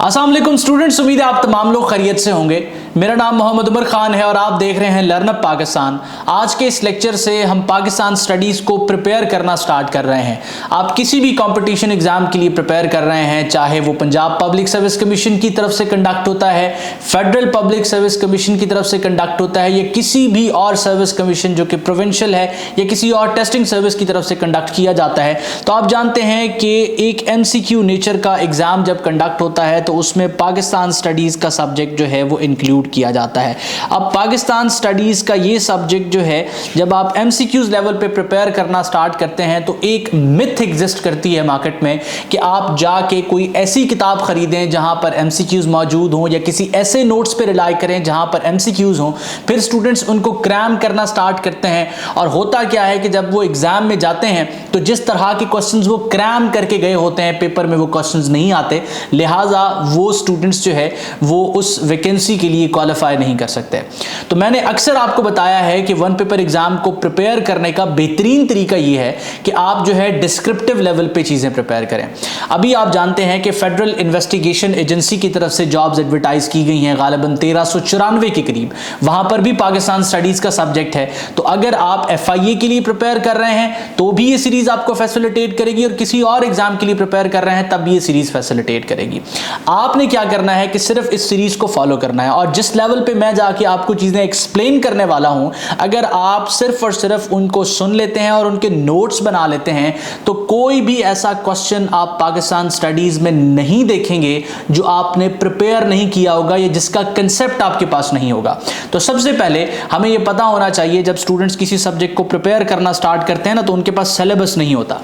अस्सलाम वालेकुम स्टूडेंट्स, उम्मीद है आप तमाम लोग खैरियत से होंगे। मेरा नाम मोहम्मद उमर खान है और आप देख रहे हैं लर्न अप पाकिस्तान। आज के इस लेक्चर से हम पाकिस्तान स्टडीज़ को प्रिपेयर करना स्टार्ट कर रहे हैं। आप किसी भी कंपटीशन एग्ज़ाम के लिए प्रिपेयर कर रहे हैं, चाहे वो पंजाब पब्लिक सर्विस कमीशन की तरफ से कंडक्ट होता है, फेडरल पब्लिक सर्विस कमीशन की तरफ से कंडक्ट होता है, या किसी भी और सर्विस कमीशन जो कि प्रोविंशियल है या किसी और टेस्टिंग सर्विस की तरफ से कंडक्ट किया जाता है, तो आप जानते हैं कि एक MCQ नेचर का एग्ज़ाम जब कंडक्ट होता है तो उसमें पाकिस्तान स्टडीज़ का सब्जेक्ट जो है वो इंक्लूड किया जाता है। अब पाकिस्तान स्टडीज़ का ये सब्जेक्ट जो है, जब आप MCQs लेवल पे प्रिपेयर करना स्टार्ट करते हैं तो एक मिथ एग्जिस्ट करती है मार्केट में कि आप जाके कोई ऐसी किताब खरीदें जहां पर MCQs मौजूद हों, या किसी ऐसे नोट्स पे रिलाई करें जहां पर MCQs हों। फिर स्टूडेंट्स उनको क्रैम करना स्टार्ट करते हैं, और होता क्या है कि जब वो एग्जाम में जाते हैं तो जिस तरह के क्वेश्चंस वो क्रैम करके गए होते हैं, पेपर में वो क्वेश्चंस नहीं आते, लिहाजा वो स्टूडेंट्स जो है वो उस वैकेंसी के लिए क्वालिफाई नहीं कर सकते। तो मैंने अक्सर आपको बताया है कि वन पेपर एग्जाम को प्रिपेयर करने का बेहतरीन तरीका ये है कि आप जो है डिस्क्रिप्टिव लेवल पे चीजें प्रिपेयर करें। अभी आप जानते हैं कि फेडरल इन्वेस्टिगेशन एजेंसी की तरफ से जॉब्स एडवर्टाइज की गई हैं, गालिबन 1394 के करीब। वहां पर भी पाकिस्तान स्टडीज का सब्जेक्ट है। तो अगर आप FIA के लिए प्रिपेयर कर रहे हैं तो भी ये सीरीज आपको फैसिलिटेट करेगी, और किसी और एग्जाम के लिए प्रिपेयर कर रहे हैं तब भी ये सीरीज फैसिलिटेट करेगी। आपने क्या करना है कि सिर्फ इस सीरीज को फॉलो करना है, और जिस लेवल पे मैं जाके आपको चीजें एक्सप्लेन करने वाला हूं, अगर आप सिर्फ और सिर्फ उनको सुन लेते हैं और उनके नोट्स बना लेते हैं तो कोई भी ऐसा क्वेश्चन आप पाकिस्तान स्टडीज में नहीं देखेंगे जो आपने प्रिपेयर नहीं किया होगा या जिसका कंसेप्ट आपके पास नहीं होगा। तो सबसे पहले हमें यह पता होना चाहिए, जब स्टूडेंट्स किसी सब्जेक्ट को प्रिपेयर करना स्टार्ट करते हैं ना, तो उनके पास सिलेबस नहीं होता।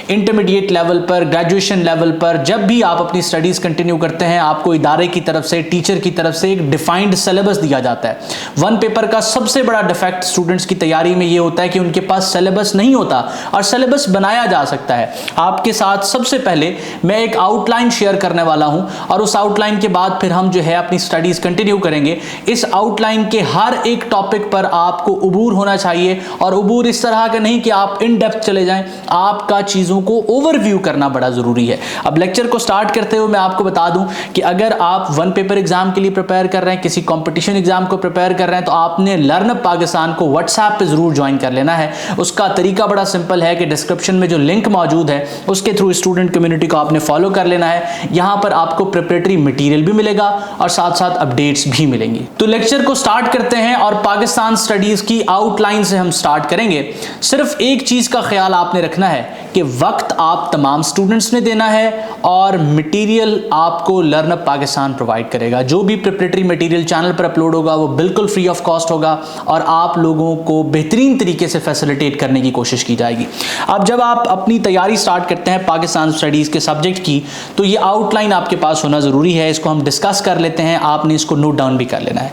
इंटरमीडिएट लेवल पर, ग्रेजुएशन लेवल पर जब भी आप अपनी स्टडीज कंटिन्यू करते हैं, आपको इदारे की तरफ से, टीचर की तरफ से एक डिफाइंड सिलेबस दिया जाता है। वन पेपर का सबसे बड़ा डिफेक्ट स्टूडेंट्स की तैयारी में ये होता है कि उनके पास सिलेबस नहीं होता, और सिलेबस बनाया जा सकता है। आपके साथ सबसे पहले मैं एक आउटलाइन शेयर करने वाला हूं, और उस आउटलाइन के बाद फिर हम जो है अपनी स्टडीज कंटिन्यू करेंगे। इस आउटलाइन के हर एक टॉपिक पर आपको उबूर होना चाहिए, और उबूर इस तरह का नहीं कि आप इन डेप्थ चले जाएं, आपका चीजों को ओवरव्यू करना बड़ा जरूरी है। अब लेक्चर को स्टार्ट करते हुए मैं आपको बता दूं कि अगर आप वन पेपर एग्जाम के लिए प्रिपेयर कर रहे हैं, किसी कंपटीशन एग्जाम को प्रिपेयर कर रहे हैं, तो आपने लर्न अप पाकिस्तान को व्हाट्सएप पे जरूर ज्वाइन कर लेना है। उसका तरीका बड़ा सिंपल है कि डिस्क्रिप्शन में जो लिंक मौजूद है उसके थ्रू स्टूडेंट कम्युनिटी को आपने फॉलो कर लेना है। यहां पर आपको प्रिपरेटरी मटेरियल भी मिलेगा और साथ साथ अपडेट्स भी मिलेंगी। तो लेक्चर को स्टार्ट करते हैं, और पाकिस्तान स्टडीज की आउटलाइन से हम स्टार्ट करेंगे। सिर्फ एक चीज का ख्याल आपने रखना है कि वक्त आप तमाम स्टूडेंट्स ने देना है, और मटेरियल आपको लर्न अप पाकिस्तान प्रोवाइड करेगा। जो भी प्रिपरेटरी मटेरियल चैनल पर अपलोड होगा वो बिल्कुल फ्री ऑफ कॉस्ट होगा, और आप लोगों को बेहतरीन तरीके से फैसिलिटेट करने की कोशिश की जाएगी। अब जब आप अपनी तैयारी स्टार्ट करते हैं पाकिस्तान स्टडीज़ के सब्जेक्ट की, तो ये आउटलाइन आपके पास होना ज़रूरी है। इसको हम डिस्कस कर लेते हैं, आपने इसको नोट डाउन भी कर लेना है।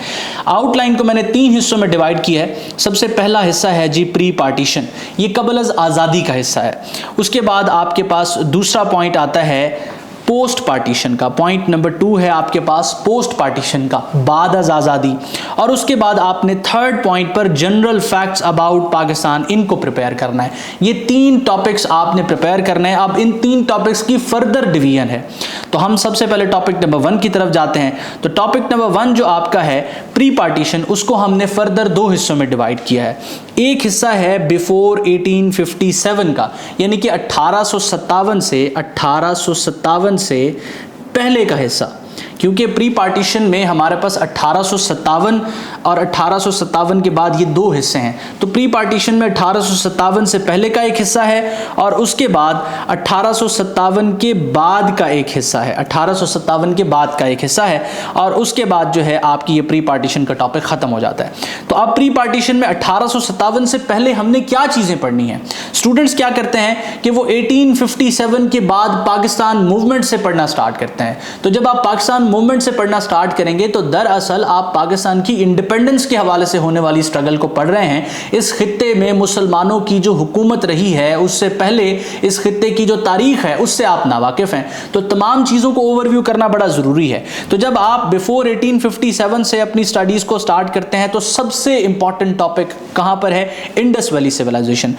आउटलाइन को मैंने 3 हिस्सों में डिवाइड किया है। सबसे पहला हिस्सा है जी प्री पार्टीशन, ये कबल अज़ आज़ादी का हिस्सा है। उसके बाद आपके पास दूसरा पॉइंट आता है पोस्ट पार्टीशन का। पॉइंट नंबर 2 है आपके पास पोस्ट पार्टीशन का, बाद अज़ आज़ादी। और उसके बाद आपने थर्ड पॉइंट पर जनरल फैक्ट्स अबाउट पाकिस्तान, इनको प्रिपेयर करना है। ये 3 टॉपिक्स आपने प्रिपेयर करने हैं। अब इन 3 टॉपिक्स की फर्दर डिवीजन है, तो हम सबसे पहले टॉपिक नंबर 1 की तरफ जाते हैं। तो टॉपिक नंबर 1 जो आपका है प्री पार्टीशन, उसको हमने फर्दर 2 हिस्सों में डिवाइड किया है। एक हिस्सा है बिफोर 1857 का, यानी कि 1857 से पहले का हिस्सा, क्योंकि प्री पार्टीशन में हमारे पास 1857 और 1857 के बाद ये 2 हिस्से हैं। तो प्री पार्टीशन में 1857 से पहले का एक हिस्सा है, और उसके बाद 1857 के बाद का एक हिस्सा है। 1857 के बाद का एक हिस्सा है, और उसके बाद जो है आपकी ये प्री पार्टीशन का टॉपिक खत्म हो जाता है। तो अब प्री पार्टीशन में 1857 से पहले हमने क्या चीजें पढ़नी है। स्टूडेंट्स क्या करते हैं कि वो 1857 के बाद पाकिस्तान मूवमेंट से पढ़ना स्टार्ट करते हैं। तो जब आप पाकिस्तान मूवमेंट से पढ़ना स्टार्ट करेंगे तो दरअसल आप पाकिस्तान की इंडिपेंडेंस के हवाले से होने वाली स्ट्रगल को पढ़ रहे हैं। इस खित्ते में मुसलमानों की जो हुकूमत रही है, उससे पहले इस खित्ते की जो तारीख है उससे आप नावाकिफ हैं। तो तमाम चीज़ों को ओवरव्यू करना बड़ा ज़रूरी है। तो जब आप बिफोर 1857 से अपनी स्टडीज़ को स्टार्ट करते हैं तो सबसे इंपॉर्टेंट टॉपिक कहाँ पर है? Indus valley civilization.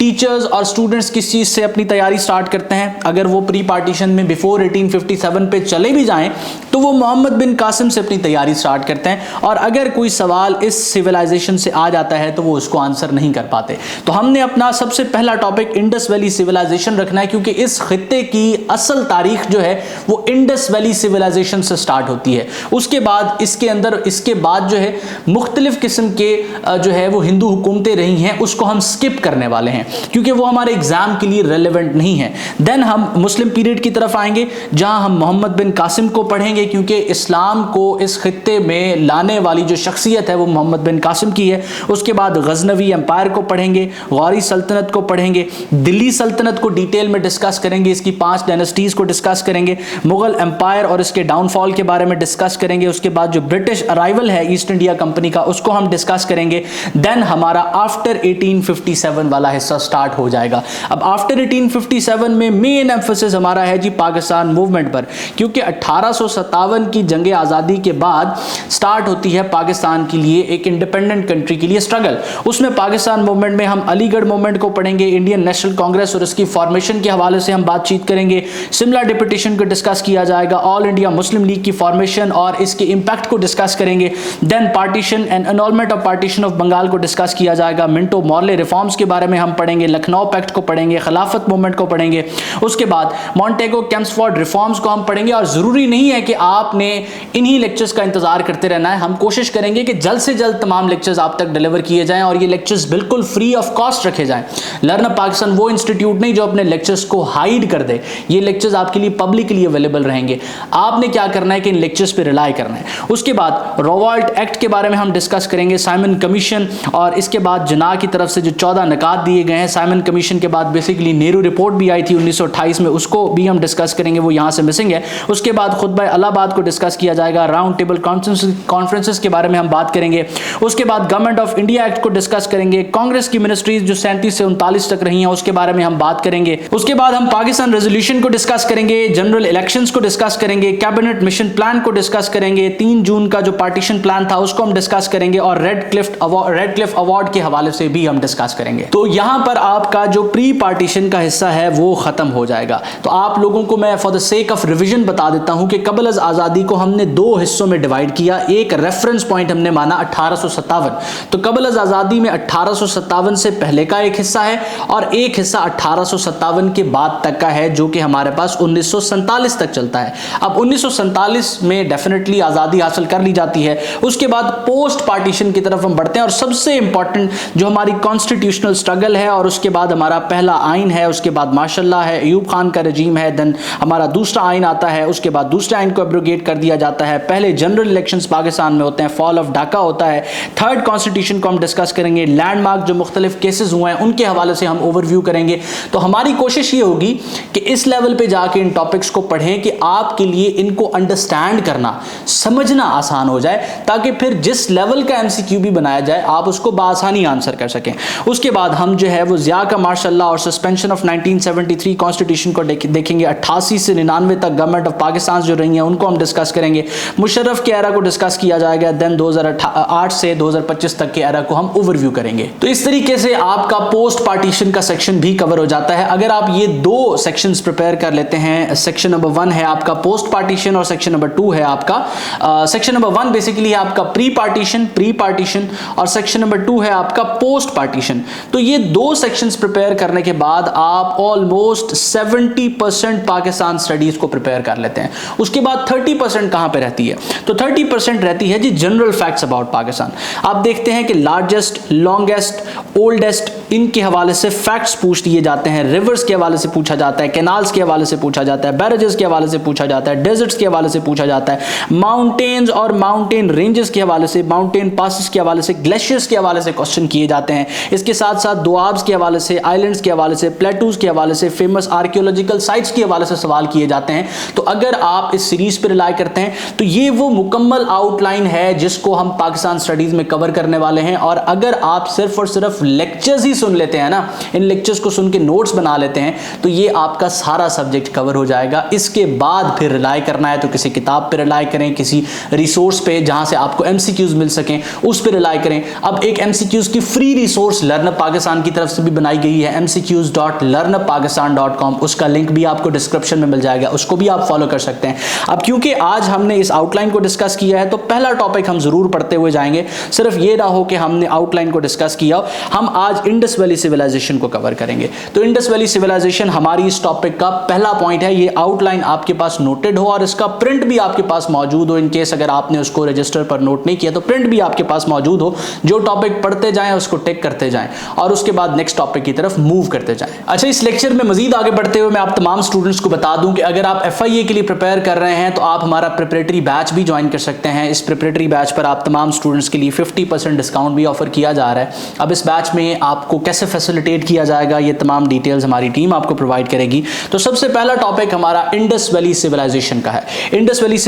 टीचर्स और स्टूडेंट्स किस चीज से अपनी तैयारी स्टार्ट करते हैं? अगर वो प्री पार्टीशन में बिफोर 1857 पे चले भी जाएं तो वो मोहम्मद बिन कासिम से अपनी तैयारी स्टार्ट करते हैं, और अगर कोई सवाल इस सिविलाइजेशन से आ जाता है तो वो उसको आंसर नहीं कर पाते। तो हमने अपना सबसे पहला टॉपिक इंडस वैली सिविलाइजेशन रखना है, क्योंकि इस खित्ते की असल तारीख जो है वो इंडस वैली सिविलाइजेशन से स्टार्ट होती है। उसके बाद इसके बाद जो है मुख्तलिफ किस्म के जो है वो हिंदू हुकूमतें रही हैं, उसको हम स्किप करने वाले हैं क्योंकि वो हमारे एग्जाम के लिए रेलेवेंट नहीं है। देन हम मुस्लिम पीरियड की तरफ आएंगे जहां हम मोहम्मद बिन कासिम को पढ़ेंगे, क्योंकि इस्लाम को इस खित्ते में लाने वाली जो शख्सियत है वो मोहम्मद बिन कासिम की है। उसके बाद गजनवी एम्पायर को पढ़ेंगे, गौरी सल्तनत को पढ़ेंगे, दिल्ली सल्तनत को डिटेल में डिस्कस करेंगे, इसकी 5 डायनेस्टीज को डिस्कस करेंगे, मुगल एम्पायर और इसके डाउनफॉल के बारे में डिस्कस करेंगे। उसके बाद जो ब्रिटिश अराइवल है ईस्ट इंडिया कंपनी का उसको हम डिस्कस करेंगे। देन हमारा आफ्टर 1857 वाला हिस्सा स्टार्ट हो जाएगा। अब आफ्टर 1857 में मेन एम्फोसिस हमारा है जी पाकिस्तान मूवमेंट पर, क्योंकि 1857 की जंग आज़ादी के बाद स्टार्ट होती है पाकिस्तान के लिए एक इंडिपेंडेंट कंट्री के लिए स्ट्रगल। उसमें पाकिस्तान मूवमेंट में हम अलीगढ़ मूवमेंट को पढ़ेंगे, इंडियन नेशनल कांग्रेस और इसकी फॉर्मेशन के हवाले से हम बातचीत करेंगे, शिमला डिप्यूटेशन को डिस्कस किया जाएगा, ऑल इंडिया मुस्लिम लीग की फॉर्मेशन और इसके इंपैक्ट को डिस्कस करेंगे। Then partition and enrolment of partition of Bengal को डिस्कस किया जाएगा, मिंटो मॉर्ले रिफॉर्म्स के बारे में हम पढ़ेंगे, लखनऊ पैक्ट को पढ़ेंगे, खिलाफत मूवमेंट को पढ़ेंगे। उसके बाद मॉन्टेगो कैम्सफोर्ड रिफॉर्म्स को हम पढ़ेंगे। और जरूरी नहीं है कि आपने इन्हीं लेक्चर्स का इंतजार करते रहना है, हम कोशिश करेंगे कि जल्द से जल्द तमाम लेक्चर्स आप तक डिलीवर किए जाएं और ये लेक्चर्स बिल्कुल फ्री ऑफ कॉस्ट रखे जाएं। लर्न अप पाकिस्तान वो इंस्टीट्यूट नहीं जो अपने लेक्चर्स को हाइड कर दे, ये लेक्चर्स आपके लिए पब्लिकली अवेलेबल रहेंगे। आपने क्या करना है कि इन लेक्चर्स पे रिलाई करना है। उसके बाद रोवाल्ट एक्ट के बारे में हम डिस्कस करेंगे, साइमन कमीशन, और इसके बाद जना की तरफ से जो 14 नकात दिए गए हैं साइमन कमीशन के बाद, बेसिकली नेहरू रिपोर्ट भी आई थी 1928 में, उसको भी हम डिस्कस करेंगे, वो यहाँ से मिसिंग है। उसके बाद खुतबा इलाहाबाद को डिस्कस किया जाएगा, राउंड टेबल कॉन्फ्रेंसेस के बारे में हम बात करेंगे। उसके बाद गवर्नमेंट ऑफ इंडिया एक्ट को डिस्कस करेंगे, कांग्रेस की मिनिस्ट्रीज जो 37 से 39 तक रही हैं उसके बारे में हम बात करेंगे। उसके बाद हम पाकिस्तान रेजोल्यूशन को डिस्कस करेंगे, जनरल इलेक्शंस को डिस्कस करेंगे, कैबिनेट मिशन प्लान को डिस्कस करेंगे, 3 जून का जो पार्टीशन प्लान था उसको हम डिस्कस करेंगे, और रेड क्लिफ अवार्ड के हवाले से भी हम डिस्कस करेंगे। तो यहां पर आपका जो प्री पार्टीशन का हिस्सा है वो खत्म हो जाएगा। तो आप लोगों को मैं for the sake of revision बता देता हूं कि कबल अज़ आज़ादी को हमने 2 हिस्सों में डिवाइड किया। एक रेफरेंस पॉइंट हमने माना 1857, तो कबल अज़ आज़ादी में 1857 से पहले का एक हिस्सा है और एक हिस्सा 1857 के बाद तक का है जो कि हमारे पास 1947 तक चलता है। अब 1947 में डेफिनेटली आज़ादी हासिल कर ली जाती है। उसके बाद पोस्ट पार्टीशन की तरफ हम बढ़ते हैं और सबसे इंपॉर्टेंट जो हमारी कॉन्स्टिट्यूशनल स्ट्रगल है, और उसके बाद हमारा पहला आइन है, उसके बाद माशाल्लाह है, अयूब खान का रजीम है, देन हमारा दूसरा आइन आता है, उसके बाद दूसरे आइन को एब्रोगेट कर दिया जाता है, पहले जनरल इलेक्शंस पाकिस्तान में होते हैं, फॉल ऑफ ढाका होता है, थर्ड कॉन्स्टिट्यूशन को हम डिस्कस करेंगे, लैंडमार्क जो मुख्तलिफ केसेस हुए हैं उनके हवाले से हम ओवरव्यू करेंगे। तो हमारी कोशिश ये होगी कि इस लेवल पे जाके इन टॉपिक्स को पढ़ें कि आपके लिए इनको अंडरस्टैंड करना, समझना आसान हो जाए, ताकि फिर जिस लेवल का एमसीक्यू भी बनाया जाए आप उसको बआसानी आंसर कर सकें। उसके बाद हम जो है वो ज़िया का मार्शल लॉ और सस्पेंशन ऑफ 1973 कॉन्स्टिट्यूशन को देखेंगे, 88 से 99 तक गवर्नमेंट ऑफ पाकिस्तान जो रही हैं उनको हम डिस्कस करेंगे, मुशर्रफ के एरा को डिस्कस किया जाएगा, देन 2008 से 2025 तक के एरा को हम ओवरव्यू करेंगे। तो इस तरीके से आपका पोस्ट पार्टीशन का सेक्शन भी कवर हो जाता है। अगर आप ये 2 सेक्शंस प्रिपेयर कर लेते हैं, सेक्शन नंबर 1 है आपका पोस्ट पार्टीशन और सेक्शन नंबर 2 है आपका सेक्शन नंबर 1 बेसिकली है आपका प्री पार्टीशन और सेक्शन नंबर 2 है आपका पोस्ट पार्टीशन। तो ये 2 सेक्शंस प्रिपेयर करने के बाद आप ऑलमोस्ट 70% पाकिस्तान स्टडीज को प्रिपेयर कर लेते हैं। उसके बाद 30% कहां पे रहती है? तो 30% रहती है जी जनरल फैक्ट्स अबाउट पाकिस्तान। आप देखते हैं कि लार्जेस्ट, लॉन्गेस्ट, ओल्डेस्ट, इनके हवाले से फैक्ट्स पूछ लिए जाते हैं, रिवर्स के हवाले से पूछा जाता है, कैनाल्स के हवाले से पूछा जाता है, बैरेजेस के हवाले से पूछा जाता है, डेजर्ट्स के हवाले से पूछा जाता है, माउंटेन्स और माउंटेन रेंजेस के हवाले से, माउंटेन पासेस के हवाले से, ग्लेशियर्स के हवाले से क्वेश्चन किए जाते हैं। इसके साथ साथ दोआब्स के हवाले से, आइलैंड्स के हवाले से, प्लेटूज के हवाले से, फेमस आर्कियोलॉजिकल साइट्स के हवाले से सवाल किए जाते हैं। तो अगर आप इस सीरीज पर रिलाई करते हैं तो ये वो मुकम्मल आउटलाइन है जिसको हम पाकिस्तान स्टडीज में कवर करने वाले हैं। और अगर आप सिर्फ और सिर्फ लेक्चर्स ही सुन लेते हैं ना, इन लेक्चर्स को सुन के नोट्स बना लेते हैं, तो ये आपका सारा सब्जेक्ट कवर हो जाएगा। इसके बाद फिर रिलाई करना है तो किसी किताब पे रिलाई करें, किसी रिसोर्स पे जहां से आपको एमसीक्यूज मिल सकें उस पे रिलाई करें। अब एक एमसीक्यूज की फ्री रिसोर्स लर्नअप पाकिस्तान की तरफ से भी बनाई गई है, mcqs.learnuppakistan.com, उसका लिंक भी आपको डिस्क्रिप्शन में मिल जाएगा, उसको भी आप फॉलो कर सकते हैं। अब क्योंकि आज हमने इस आउटलाइन को डिस्कस किया है तो पहला टॉपिक हम जरूर पढ़ते हुए जाएंगे। सिर्फ ये ना हो कि हमने आउटलाइन को डिस्कस किया, हम आज इंडस वैली सिविलाइजेशन को कवर करेंगे। तो इंडस वैली सिविलाइजेशन हमारी इस टॉपिक का पहला पॉइंट है। ये आउटलाइन आपके पास नोटेड हो और इसका प्रिंट भी आपके पास मौजूद हो, इन केस अगर आपने उसको रजिस्टर पर नोट नहीं किया तो प्रिंट भी आपके पास मौजूद हो। जो टॉपिक पढ़ते जाएं उसको टिक करते जाएं और उसके बाद नेक्स्ट टॉपिक की तरफ मूव करते जाएं। अच्छा, इस लेक्चर में मजीद आगे बढ़ते हुए मैं आप तमाम स्टूडेंट्स को बता दूं कि अगर आप FIA के लिए प्रिपेयर कर रहे हैं तो आप हमारा प्रिपरेटरी बैच भी ज्वाइन कर सकते हैं। इस प्रिपरेटरी बैच पर आप तमाम स्टूडेंट्स के लिए 50% डिस्काउंट भी ऑफर किया जा रहा है। अब इस बैच में आपको कैसे फैसिलिटेट किया जाएगा ये तमाम डिटेल्स हमारी टीम आपको प्रोवाइड करेगी। तो सबसे पहला टॉपिक हमारा इंडस वैली सिविलाइजेशन का है। इंडस वैली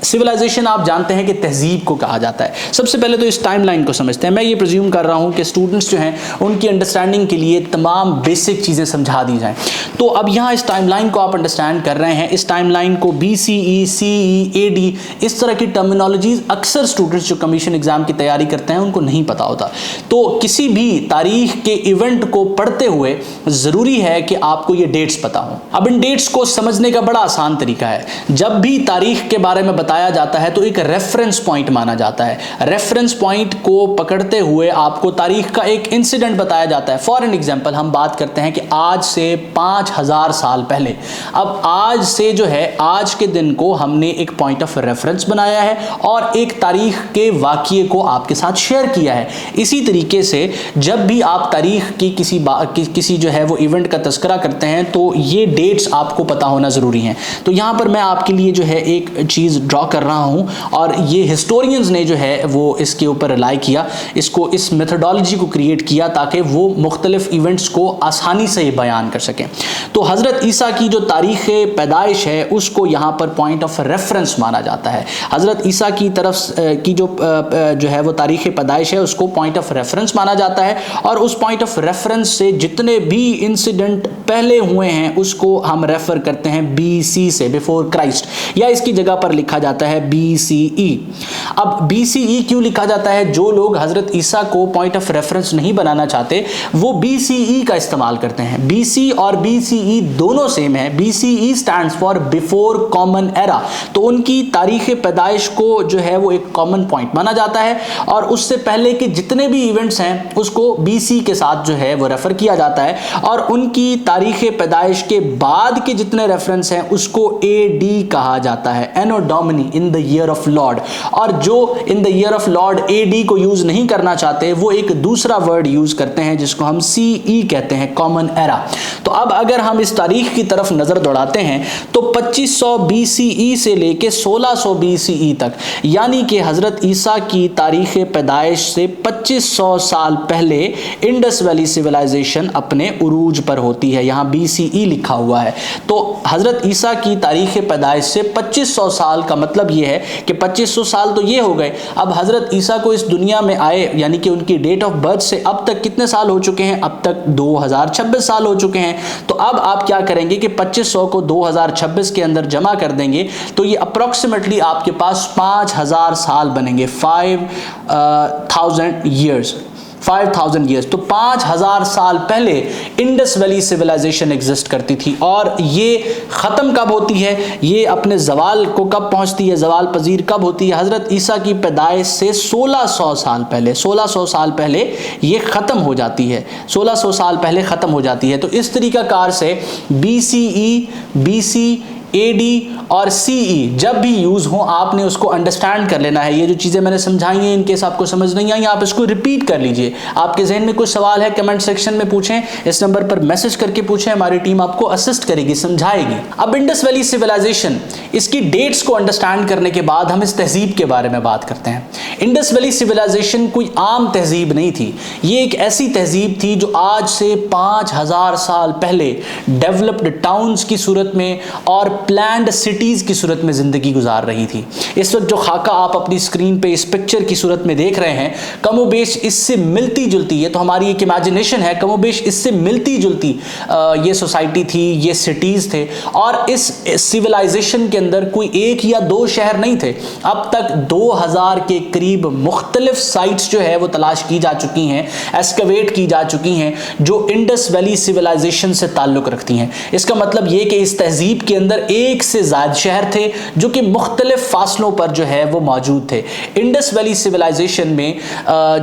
सिविलाइजेशन आप जानते हैं कि तहजीब को कहा जाता है। सबसे पहले तो इस टाइमलाइन को समझते हैं। मैं ये प्रिज्यूम कर रहा हूं कि स्टूडेंट्स जो हैं उनकी अंडरस्टैंडिंग के लिए तमाम बेसिक चीज़ें समझा दी जाएं। तो अब यहाँ इस टाइमलाइन को आप अंडरस्टैंड कर रहे हैं। इस टाइमलाइन को BCE, CE, AD इस तरह की टर्मिनोलॉजीज अक्सर स्टूडेंट्स जो कमीशन एग्जाम की तैयारी करते हैं उनको नहीं पता होता। तो किसी भी तारीख के इवेंट को पढ़ते हुए ज़रूरी है कि आपको ये डेट्स पता हो। अब इन डेट्स को समझने का बड़ा आसान तरीका है। जब भी तारीख के बारे में बताया जाता है तो एक रेफरेंस पॉइंट माना जाता है। रेफरेंस पॉइंट को पकड़ते हुए आपको तारीख का एक इंसिडेंट बताया जाता है। फॉर एन एग्जांपल हम बात करते हैं कि आज से 5000 साल पहले, अब आज से जो है आज के दिन को हमने एक पॉइंट ऑफ रेफरेंस बनाया है और एक तारीख के वाक़ये को आपके साथ शेयर किया है। इसी तरीके से जब भी आप तारीख की किसी जो है वो इवेंट का तस्करा करते हैं तो ये डेट्स आपको पता होना ज़रूरी हैं। तो यहाँ पर मैं आपके लिए जो है एक चीज़ ड्रॉ कर रहा हूं और ये हिस्टोरियंस ने जो है वो इसके ऊपर रिलाई किया, इसको इस मेथोडोलॉजी को क्रिएट किया ताकि वो मुख्तलिफ इवेंट्स को आसानी से बयान कर सकें। तो हज़रत ईसा की जो तारीख़ पैदाइश है उसको यहाँ पर पॉइंट ऑफ रेफरेंस माना जाता है। हज़रत ईसा की तरफ की जो है वो तारीख़ पैदाइश है उसको पॉइंट ऑफ रेफरेंस माना जाता है और उस पॉइंट ऑफ रेफरेंस से जितने भी इंसिडेंट पहले हुए हैं उसको हम रेफर करते हैं BC से, बिफोर क्राइस्ट, या इसकी जगह पर लिखा जाता है BCE। अब BCE क्यों लिखा जाता है? जो लोग हजरत ईसा को पॉइंट ऑफ रेफरेंस नहीं बनाना चाहते वो BCE का इस्तेमाल करते हैं। BC और BCE दोनों सेम है। BCE stands for before common era. तो उनकी तारीख पैदाइश को जो है वो एक कॉमन पॉइंट माना जाता है और उससे पहले के जितने भी इवेंट्स हैं उसको BC के साथ जो है वो रेफर किया जाता है और उनकी तारीख पैदाइश के बाद के जितने रेफरेंस हैं उसको AD कहा जाता है, Anno Domini, in the year of Lord. और जो in the year of Lord AD को यूज नहीं करना चाहते वो एक दूसरा वर्ड यूज करते हैं जिसको हम CE कहते हैं, कॉमन एरा। तो अब अगर हम इस तारीख की तरफ नजर दौड़ाते हैं तो 2500 BCE से लेके 1600 BCE तक, यानी कि हजरत ईसा की तारीख पैदाइश से 2500 साल पहले इंडस वैली सिविलाइजेशन अपने उरूज पर होती है। यहाँ BCE लिखा हुआ है। तो हजरत ईसा की तारीख पैदाइश से 2500 साल का मतलब यह है कि 2500 साल तो ये हो गए। अब हजरत ईसा को इस दुनिया में आए यानी कि उनकी डेट ऑफ बर्थ से अब तक कितने साल हो चुके हैं? अब तक 2026 साल हो चुके हैं। तो अब आप क्या करेंगे कि 2500 को 2026 के अंदर जमा कर देंगे तो ये अप्रोक्सीमेटली आपके पास 5000 साल बनेंगे, 5000 ईयर्स। तो 5000 साल पहले इंडस वैली सिविलाइजेशन एग्जिस्ट करती थी और ये ख़त्म कब होती है, ये अपने जवाल को कब पहुंचती है, जवाल पजीर कब होती है? हज़रत ईसा की पैदाइश से 1600 साल पहले, 1600 साल पहले ये ख़त्म हो जाती है, 1600 साल पहले ख़त्म हो जाती है। तो इस तरीक़ाकार से BCE, BC, AD और CE जब भी यूज़ हो आपने उसको अंडरस्टैंड कर लेना है। ये जो चीज़ें मैंने समझाई हैं इनकेस आपको समझ नहीं आई आप इसको रिपीट कर लीजिए। आपके जहन में कुछ सवाल है कमेंट सेक्शन में पूछें, इस नंबर पर मैसेज करके पूछें, हमारी टीम आपको असिस्ट करेगी, समझाएगी। अब इंडस वैली सिविलाइजेशन, इसकी डेट्स को अंडरस्टैंड करने के बाद हम इस तहजीब के बारे में बात करते हैं। इंडस वैली सिविलाइजेशन कोई आम तहजीब नहीं थी, ये एक ऐसी तहजीब थी जो आज से 5000 साल पहले डेवलप्ड टाउन्स की सूरत में और प्लैंड सिटीज की सूरत में जिंदगी गुजार रही थी। इस वक्त जो खाका आप अपनी स्क्रीन पे इस पिक्चर की सूरत में देख रहे हैं, कमोबेश इससे मिलती जुलती, ये तो हमारी एक इमेजिनेशन है, कमोबेश इससे मिलती जुलती ये सोसाइटी थी, ये सिटीज थे। और इस सिविलाइजेशन के अंदर कोई एक या दो शहर नहीं थे। अब तक 2000 के करीब मुख्तलिफ साइट्स जो है वो तलाश की जा चुकी हैं, एस्कवेट की जा चुकी हैं, जो इंडस वैली सिविलाइजेशन से ताल्लुक रखती हैं। इसका मतलब ये कि इस तहजीब के अंदर एक से ज्यादा शहर थे जो कि मुख्तलिफ फासलों पर जो है वो मौजूद थे। इंडस वैली सिविलाइजेशन में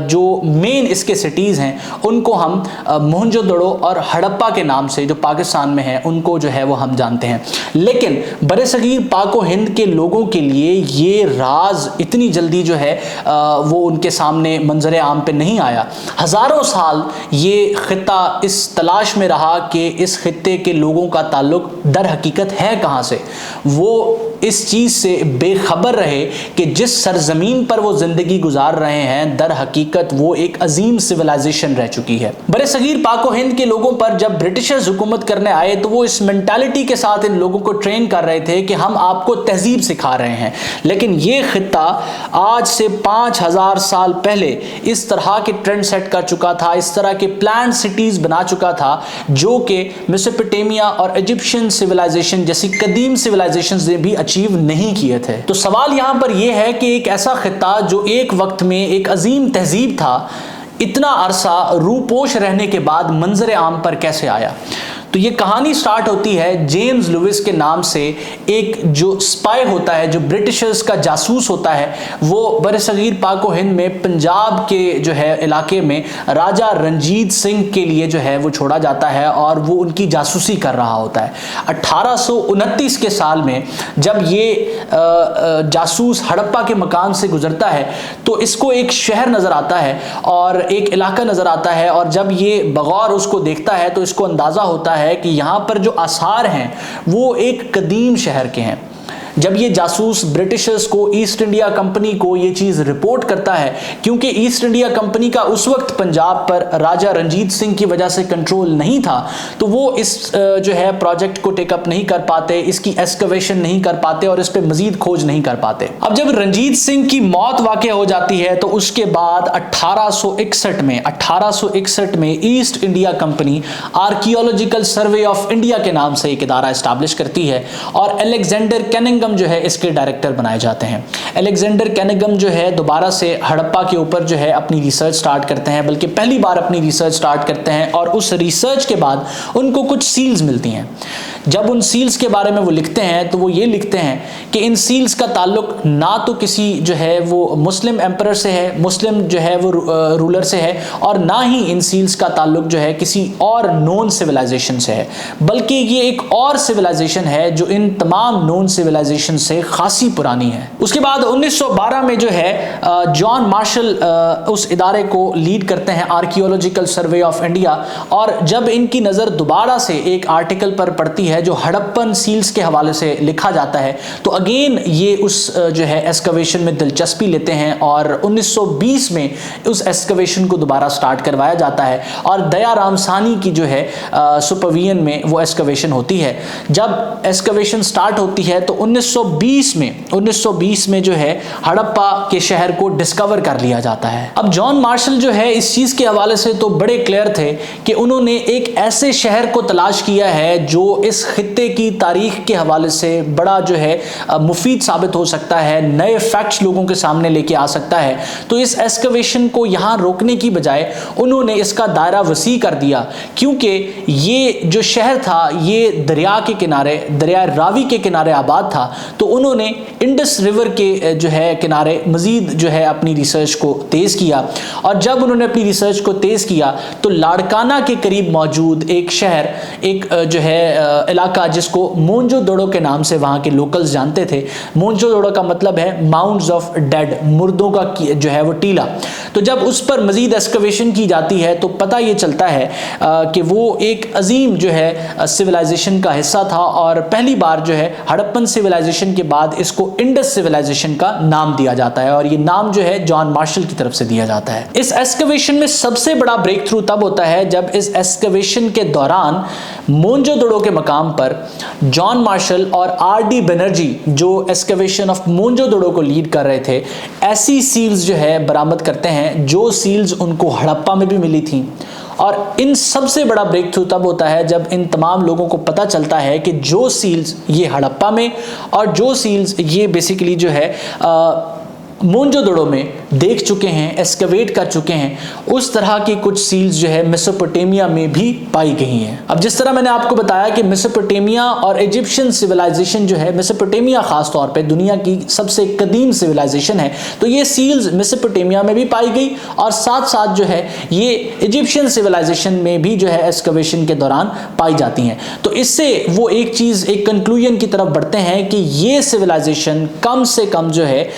जो मेन इसके सिटीज हैं उनको हम मोहनजोदड़ो और हड़प्पा के नाम से, जो पाकिस्तान में है, उनको जो है वो हम जानते हैं। लेकिन बरसगीर पाक व हिंद के लोगों के लिए ये राज इतनी जल्दी जो है वो उनके सामने मंजर आम पे नहीं आया। हजारों साल ये खित्ता इस तलाश में रहा कि इस खित्ते के लोगों का ताल्लुक दर हकीकत है कहां से। वो इस चीज से बेखबर रहे कि जिस सरजमीन पर वो जिंदगी गुजार रहे हैं दर हकीकत वो एक अजीम सिविलाइजेशन रह चुकी है। बरसगीर पाक व हिंद के लोगों पर जब ब्रिटिशर्स हुकूमत करने आए तो वो इस मेंटालिटी के साथ इन लोगों को ट्रेन कर रहे थे कि हम आपको तहजीब सिखा रहे हैं। लेकिन ये खित्ता आज से 5000 साल पहले इस तरह के ट्रेंड सेट कर चुका था, इस तरह के प्लान सिटीज बना चुका था जो कि मेसोपोटामिया और इजिप्शियन सिविलाइजेशन जैसी कदीम सिविलाइजेशंस ने भी अचीव नहीं किए थे। तो सवाल यहां पर यह है कि एक ऐसा खित्ता जो एक वक्त में एक अजीम तहजीब था, इतना अरसा रूपोश रहने के बाद मंजर आम पर कैसे आया। तो ये कहानी स्टार्ट होती है जेम्स लुइस के नाम से। एक जो स्पाई होता है, जो ब्रिटिशर्स का जासूस होता है, वो बरसगीर पाक व हिंद में पंजाब के जो है इलाके में राजा रंजीत सिंह के लिए जो है वो छोड़ा जाता है और वो उनकी जासूसी कर रहा होता है। 1829 के साल में जब ये जासूस हड़प्पा के मकान से गुजरता है तो इसको एक शहर नजर आता है और एक इलाका नजर आता है, और जब ये बगौर उसको देखता है तो इसको अंदाजा होता है कि यहां पर जो आसार हैं वो एक कदीम शहर के हैं। जब ये जासूस ब्रिटिशर्स को, ईस्ट इंडिया कंपनी को ये चीज रिपोर्ट करता है, क्योंकि ईस्ट इंडिया कंपनी का उस वक्त पंजाब पर राजा रंजीत सिंह की वजह से कंट्रोल नहीं था, तो वो इस जो है प्रोजेक्ट को टेकअप नहीं कर पाते, इसकी एस्कवेशन नहीं कर पाते और इस पे मजीद खोज नहीं कर पाते। अब जब रंजीत सिंह की मौत वाक़ हो जाती है तो उसके बाद 1861 में east India company archaeological Survey of India के नाम से एक इदारा एस्टैब्लिश करती है और अलेक्जेंडर कैनिंगम जो है इसके डायरेक्टर बनाए जाते हैं। अलेक्जेंडर कैनिंगम जो है दोबारा से हड़प्पा के ऊपर जो है अपनी रिसर्च स्टार्ट करते हैं, बल्कि पहली बार अपनी रिसर्च स्टार्ट करते हैं, और उस रिसर्च के बाद उनको कुछ सील्स मिलती हैं। जब उन सील्स के बारे में वो लिखते हैं तो वो ये लिखते हैं कि इन सील्स का ताल्लुक ना तो किसी जो है वो मुस्लिम एम्परर से है, मुस्लिम जो है वो रूलर से है, और ना ही इन सील्स का ताल्लुक जो है किसी और नॉन सिविलाइजेशन से है, बल्कि ये एक और सिविलाइजेशन है जो इन तमाम नॉन सिविलाइजेशन से खासी पुरानी है। उसके बाद 1912 में जो है जॉन मार्शल उस इदारे को लीड करते हैं, आर्कियोलॉजिकल सर्वे ऑफ इंडिया, और जब इनकी नज़र दोबारा से एक आर्टिकल पर पड़ती है जो हड़प्पन सील्स के हवाले से लिखा जाता है, तो अगेन ये उस जो है एस्कवेशन में दिलचस्पी लेते हैं और 1920 में उस एस्कवेशन को दोबारा स्टार्ट करवाया जाता है और दया राम सानी की जो है सुपरविजन में वो एस्कवेशन होती है। जब एस्कवेशन स्टार्ट होती है तो 1920 में जो है हड़प्पा के शहर को डिस्कवर कर लिया जाता है। अब जॉन मार्शल जो है इस चीज़ के हवाले से तो बड़े क्लियर थे कि उन्होंने एक ऐसे शहर को तलाश किया है जो इस खित्ते की तारीख के हवाले से बड़ा जो है मुफीद साबित हो सकता है, नए फैक्ट्स लोगों के सामने लेके आ सकता है। तो इस एस्कवेशन को यहाँ रोकने की बजाय उन्होंने इसका दायरा वसी कर दिया, क्योंकि ये जो शहर था ये दरिया के किनारे, दरिया रावी के किनारे आबाद था, तो उन्होंने इंडस रिवर के जो है किनारे मजीद जो है अपनी रिसर्च को तेज़ किया। और जब उन्होंने अपनी रिसर्च को तेज़ किया तो लाड़काना के करीब मौजूद एक शहर, एक जो है इलाका जिसको मोहनजोदड़ो के नाम से वहाँ के लोकल्स जानते थे। मोहनजोदड़ो का मतलब है माउंट्स ऑफ डेड, मुर्दों का जो है वो टीला। तो जब उस पर मजीद एक्सकवेशन की जाती है तो पता ये चलता है कि वो एक अजीम जो है सिविलाइजेशन का हिस्सा था, और पहली बार जो है हड़प्पन सिविलाइजेशन के बाद इसको इंडस सिविलाइजेशन का नाम दिया जाता है, और ये नाम जो है जॉन मार्शल की तरफ से दिया जाता है। इस एक्सकवेशन में सबसे बड़ा ब्रेक थ्रू तब होता है जब इस एक्सकवेशन के दौरान मोनजोदड़ो के मकाम पर जॉन मार्शल और आर.डी. बनर्जी, जो एक्सकवेशन ऑफ मोनजोदड़ो को लीड कर रहे थे, ऐसी सील्स जो है बरामद करते हैं जो सील्स उनको हड़प्पा में भी मिली थी। और इन सबसे बड़ा ब्रेक थ्रू तब होता है जब इन तमाम लोगों को पता चलता है कि जो सील्स ये हड़प्पा में और जो सील्स ये बेसिकली जो है मोनजोदड़ो में देख चुके हैं, एक्सकवेट कर चुके हैं, उस तरह की कुछ सील्स जो है मेसोपोटामिया में भी पाई गई हैं। अब जिस तरह मैंने आपको बताया कि मेसोपोटामिया और इजिप्शियन सिविलाइजेशन जो है, मेसोपोटामिया खास तौर पे दुनिया की सबसे कदीम सिविलाइजेशन है, तो ये सील्स मेसोपोटामिया में भी पाई गई और साथ साथ जो है ये इजिप्शियन सिविलाइजेशन में भी जो है एक्सकवेशन के दौरान पाई जाती हैं। तो इससे वो एक चीज़, एक कंक्लूजन की तरफ बढ़ते हैं कि ये सिविलाइजेशन कम से कम जो है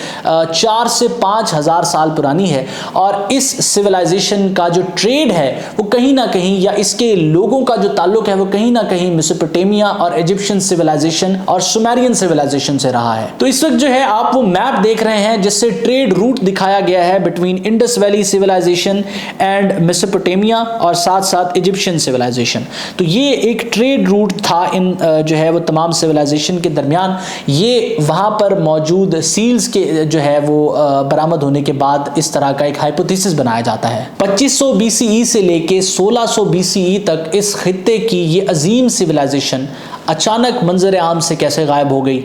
4 से 5 हज़ार साल पुरानी है, और इस सिविलाइजेशन का जो ट्रेड है वो कहीं ना कहीं, या इसके लोगों का जो ताल्लुक है वो कहीं ना कहीं मेसोपोटामिया और इजिप्शियन सिविलाइजेशन और सुमेरियन सिविलाइजेशन से रहा है। तो इस वक्त जो है आप वो मैप देख रहे हैं जिससे ट्रेड रूट दिखाया गया है between Indus valley civilization and Mesopotamia और साथ साथ इजिप्शियन सिविलाइजेशन। तो ये एक ट्रेड रूट था इन जो है वो तमाम सिविलाइजेशन के दरमियान। ये वहां पर मौजूद सील्स के जो है वो बरामद होने के बाद इस तरह का एक हाइपोथेसिस बनाया जाता है। 2500 BCE से लेके 1600 BCE तक इस खित्ते की ये अजीम सिविलाइजेशन अचानक मंजर आम से कैसे गायब हो गई।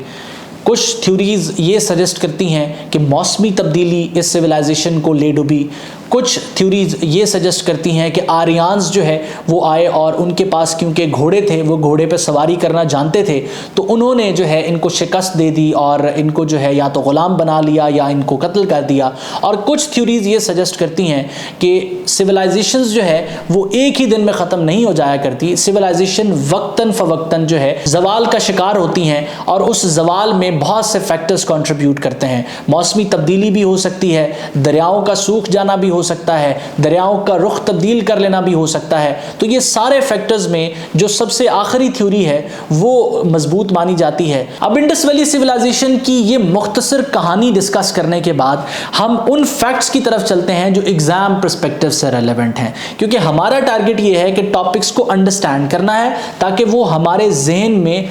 कुछ थ्योरीज ये सजेस्ट करती हैं कि मौसमी तब्दीली इस सिविलाइजेशन को ले डूबी। कुछ थ्योरीज ये सजेस्ट करती हैं कि आर्यंस जो है वो आए और उनके पास क्योंकि घोड़े थे, वो घोड़े पे सवारी करना जानते थे, तो उन्होंने जो है इनको शिकस्त दे दी और इनको जो है या तो गुलाम बना लिया या इनको कत्ल कर दिया। और कुछ थ्योरीज ये सजेस्ट करती हैं कि सिविलाइजेशंस जो है वो एक ही दिन में ख़त्म नहीं हो जाया करती। सिविलाइजेशन वक्तन फ़वक्तन जो है जवाल का शिकार होती हैं, और उस जवाल में बहुत से फैक्टर्स कंट्रीब्यूट करते हैं। मौसमी तब्दीली भी हो सकती है, दरियाओं का सूख जाना भी हो सकता है, दरियाओं का रुख तब्दील कर लेना भी हो सकता है। तो ये सारे फैक्टर्स में जो सबसे आखिरी थ्योरी है वो मजबूत मानी जाती है। अब इंडस वैली सिविलाइजेशन की ये मुख्तसर कहानी डिस्कस करने के बाद हम उन फैक्ट्स की तरफ चलते हैं जो एग्जाम पर्सपेक्टिव से रेलेवेंट हैं, क्योंकि हमारा टारगेट ये है कि टॉपिक्स को अंडरस्टैंड करना है ताकि वो हमारे जहन में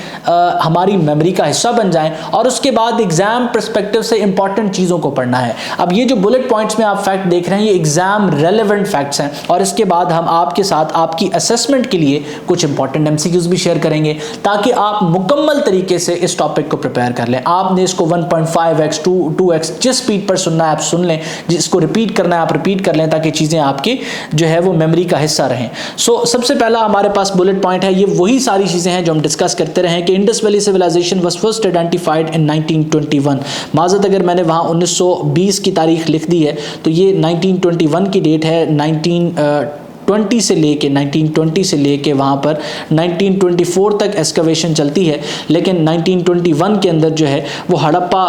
हमारी मेमोरी का हिस्सा बन जाएं, और उसके बाद एग्जाम पर्सपेक्टिव से इंपॉर्टेंट चीज़ों को पढ़ना है। अब ये जो बुलेट पॉइंट्स में आप फैक्ट देख रहे हैं ये एग्जाम रेलेवेंट फैक्ट्स हैं, और इसके बाद हम आपके साथ आपकी असेसमेंट के लिए कुछ इंपॉर्टेंट एमसीक्यूज भी शेयर करेंगे ताकि आप मुकम्मल तरीके से इस टॉपिक को प्रिपेयर कर लें। आपने इसको 1.5x 2x जिस स्पीड पर सुनना है आप सुन लें, जिसको रिपीट करना है आप रिपीट कर लें ताकि चीज़ें आपकी जो है वो मेमोरी का हिस्सा रहें। सबसे पहला हमारे पास बुलेट पॉइंट है, ये वही सारी चीज़ें हैं जो हम डिस्कस करते रहे कि Indus valley civilization was first identified in 1921। माज़त अगर मैंने वहाँ 1920 की तारीख लिख दी है तो ये 1921 की डेट है। 1920 से लेके वहाँ पर 1924 तक एक्सकवेशन चलती है, लेकिन 1921 के अंदर जो है वो हड़प्पा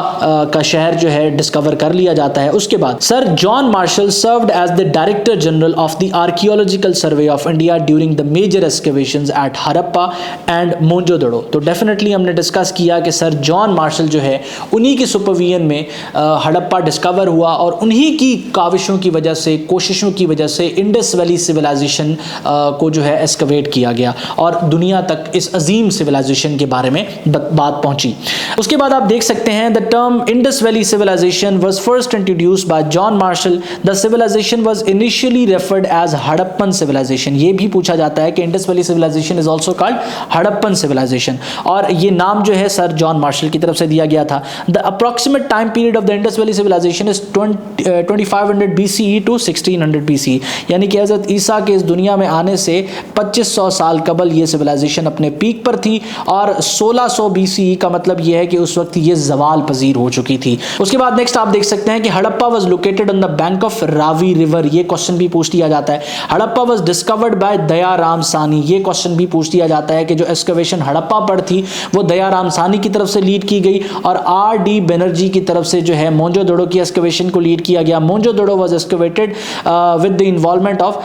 का शहर जो है डिस्कवर कर लिया जाता है। उसके बाद sir John Marshall served as the Director General of the Archaeological Survey of India during the major excavations at Harappa and Mohenjodaro. तो डेफिनेटली हमने डिस्कस किया कि सर जॉन मार्शल जो है उन्हीं की सुपरविजन में हड़प्पा डिस्कवर हुआ, और उन्हीं की काविशों की वजह से, कोशिशों की वजह से इंडस वैली सिविलाइजेशन को जो है एक्सकवेट किया गया और दुनिया तक इस अजीम सिविलाइजेशन के बारे में बात पहुंची। उसके बाद आप देख सकते हैं the term Indus valley civilization was first introduced by John Marshall. The civilization was initially referred as Harappan civilization. ये भी पूछा जाता है कि Indus valley civilization is also called Harappan civilization, और ये नाम जो है सर जॉन मार्शल की तरफ से दिया गया था। The approximate time period of the Indus valley civilization is 2500 BCE to 1600 BCE, यानी कि हज़रत ईसा मनुष्यता के इस दुनिया में आने से 2500 साल कबल ये सिविलाइजेशन अपने पीक पर थी और 1600 BCE का मतलब ये है कि उस वक्त ये जवाल पजीर हो चुकी थी। उसके बाद नेक्स्ट आप देख सकते हैं कि Harappa was located on the bank of Ravi river, ये क्वेश्चन भी पूछ लिया जाता है। Harappa was discovered bye Dayaram सानी, ये क्वेश्चन भी पूछ लिया जाता है कि जो एक्सकवेशन हड़प्पा पर थी वो दयाराम सानी की तरफ से लीड की गई और R.D. बनर्जी की तरफ से जो है मोहनजोदड़ो की एक्सकवेशन को लीड किया गया। Mohenjodaro was excavated with the involvement of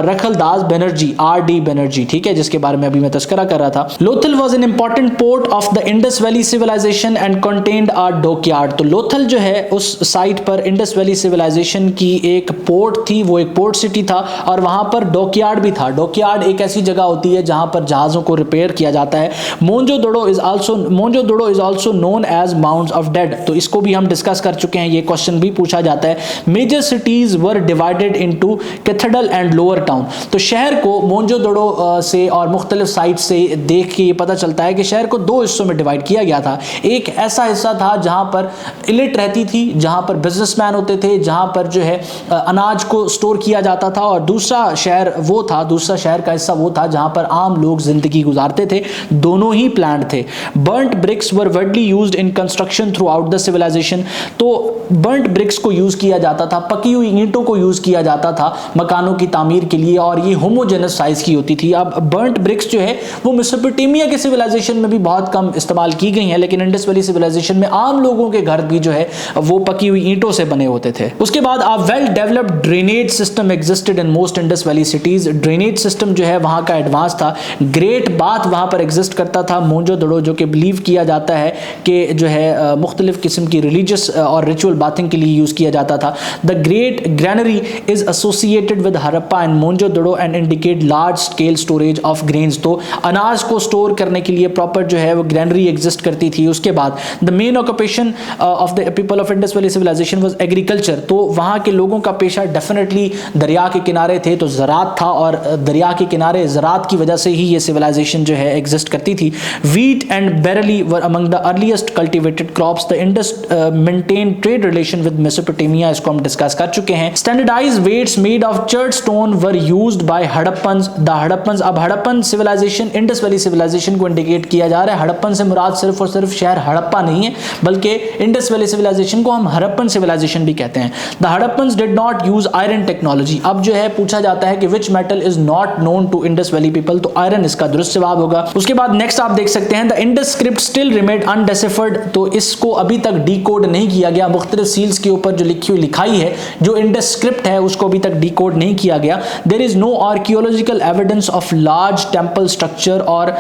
Rakhaldas Banerjee, R.D. Banerjee, ठीक है, जिसके बारे में अभी मैं तस्करा कर रहा था। Lothal was an important port of the Indus valley civilization and contained a dockyard, तो लोथल जो है उस साइट पर इंडस वैली सिविलाइजेशन की एक पोर्ट थी, वो एक पोर्ट सिटी था और वहां पर डॉकयार्ड भी था। डॉकयार्ड एक ऐसी जगह होती है जहां पर जहाजों को रिपेयर किया जाता है। Mohenjodaro is also known as mounts of dead, तो इसको भी हम डिस्कस कर चुके हैं, ये क्वेश्चन भी पूछा जाता है। Major cities were divided into cathedral and lower town, तो शहर को मोहनजोदड़ो से और मुख्तलिफ साइट से देख के ये पता चलता है कि शहर को दो हिस्सों में डिवाइड किया गया था। एक ऐसा हिस्सा था जहां पर इलिट रहती थी, जहां पर बिजनेसमैन होते थे, जहां पर जो है अनाज को स्टोर किया जाता था, और दूसरा शहर का हिस्सा वो था जहां पर आम लोग जिंदगी गुजारते थे। दोनों ही प्लांट थे। Burnt bricks were widely used in construction throughout the civilization, तो बर्न्ट ब्रिक्स को यूज किया जाता था, पकी हुई ईंटों को यूज किया जाता था मकानों की तामीर के लिए, और ये होमोजेनस साइज की होती थी। अब बर्न्ट ब्रिक्स जो है वो मेसोपोटामिया के सिविलाइजेशन में भी बहुत कम इस्तेमाल की गई हैं, लेकिन इंडस वैली सिविलाइजेशन में आम लोगों के घर भी जो है वो पकी हुई ईंटों से बने होते थे। उसके बाद आप well developed drainage system existed in most Indus valley cities, drainage system जो है वहां का एडवांस था। ग्रेट बाथ वहां पर एग्जिस्ट करता था मोहनजोदड़ो, जो कि बिलीव किया जाता है कि जो है मुख्तलिफ किस्म की रिलीजियस और रिचुअल बाथिंग के लिए यूज किया जाता था। The great granary is associated with Harappa and Mohenjodaro and indicate large scale storage of grains, तो अनाज को स्टोर करने के लिए प्रॉपर जो है वो ग्रैनरी एग्जिस्ट करती थी। उसके बाद the main occupation of the people of Indus valley civilization was agriculture, तो वहां के लोगों का पेशा डेफिनेटली दरिया के किनारे थे, तो ज़रात था, और दरिया के किनारे ज़रात की वजह से ही ये सिविलाइजेशन जो है एग्जिस्ट करती थी। Wheat and barley were among the earliest cultivated crops, the Indus maintain trade relation with Mesopotamia, इसको हम डिस्कस कर चुके हैं। Standardised weights made of chert stone were used by Harappans, the Harappans, अब Harappan civilisation Indus valley civilisation को इंडिकेट किया जा रहा है। हड़प्पन से मुराद सिर्फ और सिर्फ शहर हड़प्पा नहीं है, बल्कि इंडस वैली सिविलाइजेशन को हम हड़प्पन सिविलाइजेशन भी कहते हैं। The Harappans did not use iron technology, अब जो है पूछा जाता है कि which metal is not known to Indus valley people, तो आयरन इसका दुरुस्त जवाब होगा। उसके बाद नेक्स्ट आप देख सकते हैं the Indus script still remain undeciphered, तो इसको अभी तक डीकोड नहीं किया गया। मुख्तलिफ सील्स के ऊपर जो लिखी हुई लिखाई है, जो इंडस स्क्रिप्ट है, उसको अभी तक डीकोड नहीं किया गया। There is no archaeological evidence of large temple structure और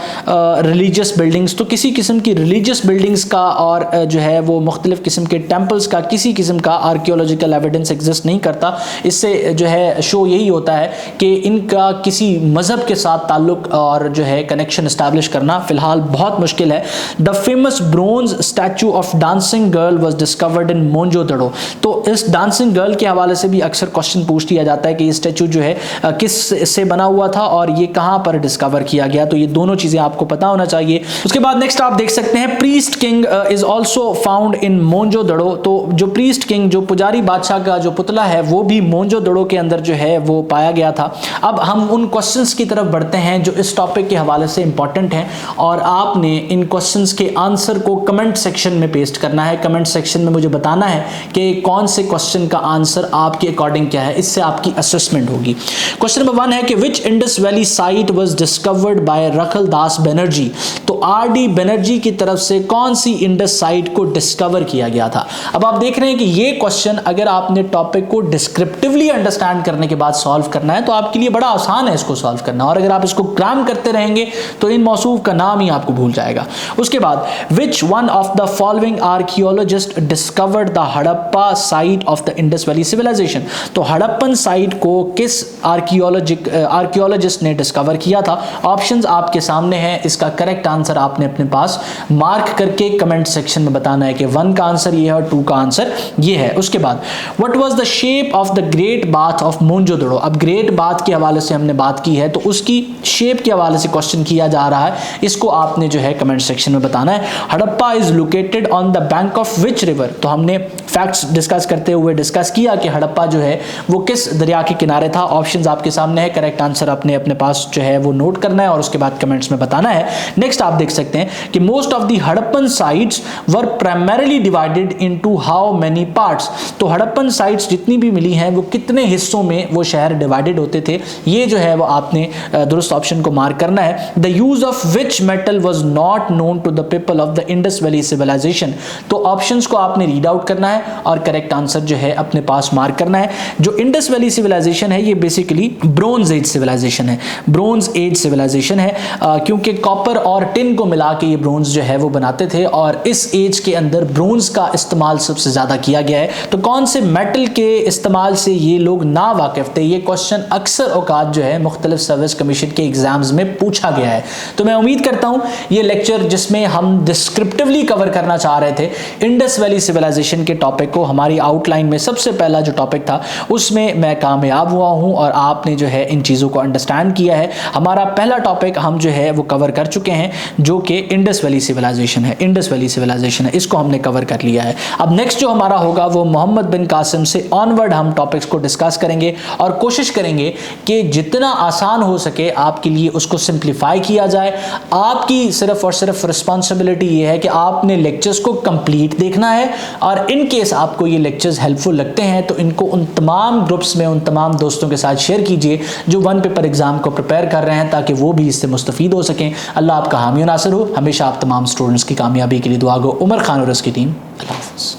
रिलीजियस बिल्डिंग्स, तो किसी किस्म की रिलीजियस बिल्डिंग्स का और जो है वो मुख्तलिफ किस्म के टेंपल्स का किसी किस्म का आर्कियोलॉजिकल एविडेंस एग्जिस्ट नहीं करता। इससे जो है शो यही होता है कि इनका किसी मजहब के साथ ताल्लुक और जो है कनेक्शन एस्टैब्लिश करना फिलहाल बहुत मुश्किल है। The famous bronze statue of dancing girl was discovered in Mohenjodaro, तो इस डांसिंग गर्ल के हवाले से भी अक्सर क्वेश्चन पूछ लिया जाता है कि ये स्टैचू जो है किस से बना हुआ था और ये कहां पर डिस्कवर किया गया, तो ये दोनों चीजें आपको पता होना चाहिए। उसके बाद नेक्स्ट आप देख सकते हैं priest king is also found in Mohenjodaro, तो जो प्रीस्ट किंग, जो पुजारी बादशाह का जो पुतला है, वो भी मोहनजोदड़ो के अंदर जो है वो पाया गया था। अब हम उन क्वेश्चंस की तरफ बढ़ते हैं जो इस टॉपिक के हवाले से इंपॉर्टेंट हैं, और आपने इन क्वेश्चंस के आंसर को कमेंट सेक्शन में पेस्ट करना है। कमेंट सेक्शन में मुझे बताना है कि कौन से क्वेश्चन का आंसर आपके अकॉर्डिंग क्या है, इससे आपकी असेसमेंट होगी। क्वेश्चन नंबर 1 है कि which Indus valley site was discovered by Rakhaldas Banerjee, तो R.D. बनर्जी की तरफ से कौन सी इंडस साइट को डिस्कवर किया गया था। अब आप देख रहे हैं कि ये क्वेश्चन अगर आपने टॉपिक को डिस्क्रिप्टिवली अंडरस्टैंड करने के बाद सॉल्व करना है तो आपके लिए बड़ा आसान है इसको सॉल्व करना, और अगर आप इसको क्राम करते रहेंगे तो इन मौसूफ का नाम ही आपको भूल जाएगा। उसके बाद which one of the following archaeologist discovered the Harappa site of the Indus valley civilization, तो हड़प्पन साइट को किस आर्कियोलॉजिस्ट ने डिस्कवर किया था। ऑप्शंस आपके सामने हैं, इसका करेक्ट आंसर आपने अपने पास मार्क करके कमेंट सेक्शन में बताना है कि 1 का आंसर ये है और 2 का आंसर ये है। उसके बाद what was the shape of the great bath of Mohenjodaro, अब ग्रेट बाथ के हवाले से हमने बात की है, तो उसकी शेप के हवाले से क्वेश्चन किया जा रहा है, इसको आपने जो है कमेंट सेक्शन में बताना है। Harappa is located on the bank of which river, तो हमने फैक्ट्स डिस्कस करते हुए डिस्कस किया कि हड़प्पा जो है वो किस दरिया के किनारे था। ऑप्शंस आपके सामने है, करेक्ट आंसर आपने अपने पास जो है वो नोट करना है और उसके बाद कमेंट्स में बताना है। नेक्स्ट आप देख सकते हैं कि most of the Harappan sites were primarily divided into how many parts. तो हड़प्पन साइट्स जितनी भी मिली हैं वो कितने हिस्सों में वो शहर डिवाइडेड होते थे, ये जो है वो आपने दुरुस्त ऑप्शन को मार्क करना है। The use of which metal was not known to the people of the Indus valley civilization. तो ऑप्शंस को आपने रीड आउट करना है और करेक्ट आंसर जो है अपने पास मार्क करना है। जो इंडस वैली सिविलाइजेशन है ये बेसिकली ब्रोंज एज सिविलाइजेशन है, ब्रोंज एज सिविलाइजेशन है, क्योंकि कॉपर और टिन को मिला के ये ब्रोंज जो है वो बनाते थे और इस एज के अंदर ब्रोंज का इस्तेमाल सबसे ज्यादा किया गया है। तो कौन से मेटल के इस्तेमाल से ये लोग ना वाकिफ थे, ये क्वेश्चन अक्सर औकात जो है मुख्तलिफ सर्विस कमीशन के एग्जाम्स में पूछा गया है। तो मैं उम्मीद करता हूं ये लेक्चर जिसमें हम डिस्क्रिप्टिवली कवर करना चाह रहे थे इंडस वैली सिविलाइजेशन के टॉपिक को, हमारी आउटलाइन में सबसे पहला जो टॉपिक था उसमें मैं कामयाब हुआ हूं और आपने जो है इन चीज़ों को अंडरस्टैंड किया है। हमारा पहला टॉपिक हम जो है वो कवर कर चुके हैं जो कि इंडस वैली सिविलाइजेशन है, इंडस वैली सिविलाइजेशन है, इसको हमने कवर कर लिया है। अब नेक्स्ट जो हमारा होगा वो मोहम्मद बिन कासिम से ऑनवर्ड हम टॉपिक्स को डिस्कस करेंगे और कोशिश करेंगे कि जितना आसान हो सके आपके लिए उसको सिंप्लीफाई किया जाए। आपकी सिर्फ और सिर्फ रिस्पॉन्सिबिलिटी ये है कि आपने लेक्चर्स को कंप्लीट देखना है और इन केस आपको ये लेक्चर्स हेल्पफुल लगते हैं तो इनको उन तमाम ग्रुप्स में उन तमाम दोस्तों के साथ शेयर कीजिए जो वन पेपर एग्जाम को प्रिपेयर कर रहे हैं ताकि वो भी इससे मुस्तफीद हो सकें। अल्लाह आपका हामी नासिर हो। हमेशा आप तमाम स्टूडेंट्स की कामयाबी के लिए दुआ गो। उमर खान और उसकी टीम। अल्लाह हाफ़िज़।